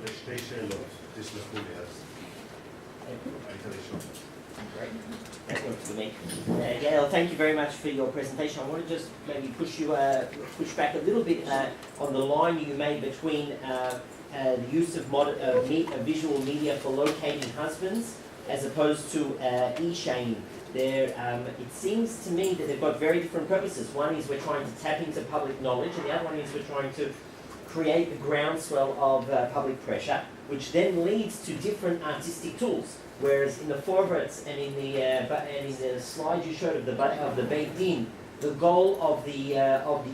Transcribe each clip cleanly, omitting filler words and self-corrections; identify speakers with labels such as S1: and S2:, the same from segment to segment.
S1: לשתי שאלות, תסלחו לי אז. היית ראשון.
S2: Great. That works for me. Yael, thank you very much for your presentation. I want to just maybe push back a little bit on the line you made between the use of visual media for locating husbands as opposed to e-shaming. It seems to me that they've got very different purposes. One is we're trying to tap into public knowledge, and the other one is we're trying to create the groundswell of public pressure, which then leads to different artistic tools. Whereas in the forwards and in the slide you showed of the Beit Din, the goal of the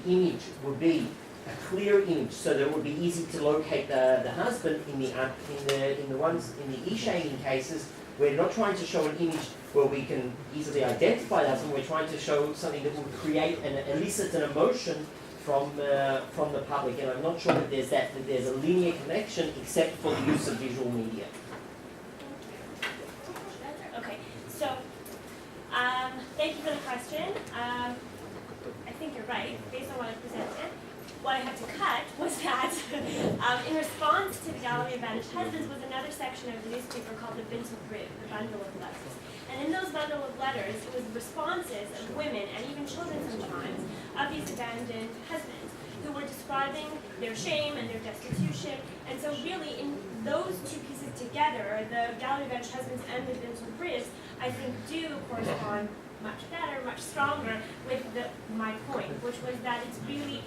S2: image would be a clear image, so that it would be easy to locate the husband. In the e-shaming cases, we're not trying to show an image where we can easily identify the husband. We're trying to show something that will create and elicit an emotion from the public. And I'm not sure that there's a linear connection except for the use of visual media.
S3: Thank you for the question. I think you're right, based on what I presented. What I had to cut was that in response to the Gallery of Vanished Husbands was another section of the newspaper called the Bintl-Brit, the bundle of letters. And in those bundle of letters, it was responses of women, and even children sometimes, of these abandoned husbands, who were describing their shame and their destitution. And so really, in those two pieces together, the Gallery of Vanished Husbands and the Bintl-Brit, I think do correspond much better, much stronger with my point, which was that it's really,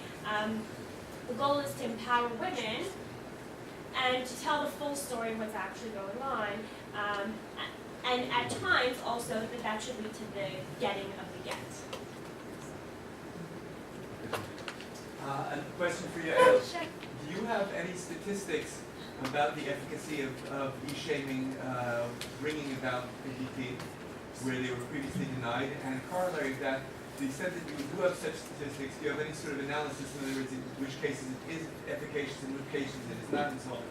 S3: the goal is to empower women and to tell the full story of what's actually going on. And at times also that should lead to the getting of the get.
S4: A question for you,
S3: Sure.
S4: do you have any statistics about the efficacy of e-shaming bringing about PPP, where they were previously denied? And corollary of that, to the extent that you do have such statistics, do you have any sort of analysis, in other words, in which cases it is efficacious and which cases it is not, and so on?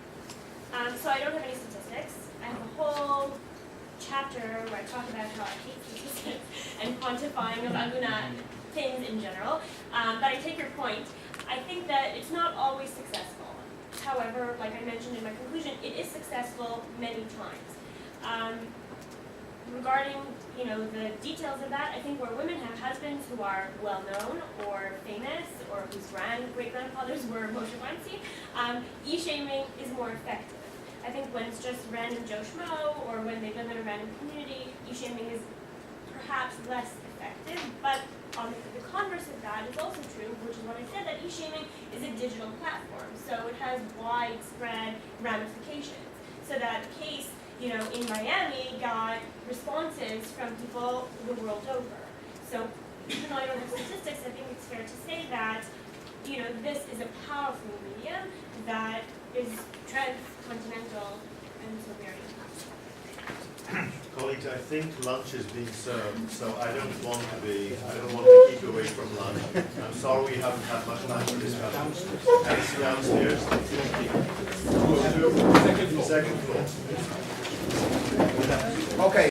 S3: So I don't have any statistics. I have a whole chapter where I talk about how I hate statistics and quantifying of aguna things in general. But I take your point. I think that it's not always successful. However, like I mentioned in my conclusion, it is successful many times. Regarding, the details of that, I think where women have husbands who are well-known or famous or whose great-grandfathers were Moshe Weinstein, e-shaming is more effective. I think when it's just random Joe Schmo or when they live in a random community, e-shaming is perhaps less effective, but the converse of that is also true, which is what I said, that e-shaming is a digital platform, so it has widespread ramifications. So that case, in Miami got responses from people the world over. So even though I don't have statistics, I think it's fair to say that, this is a powerful medium that is transcontinental and so very impactful.
S1: Colleagues, I think lunch is being served, so I don't want to keep you away from lunch. I'm sorry we haven't had much time for discussion. Thanks downstairs. Second floor.
S5: Okay.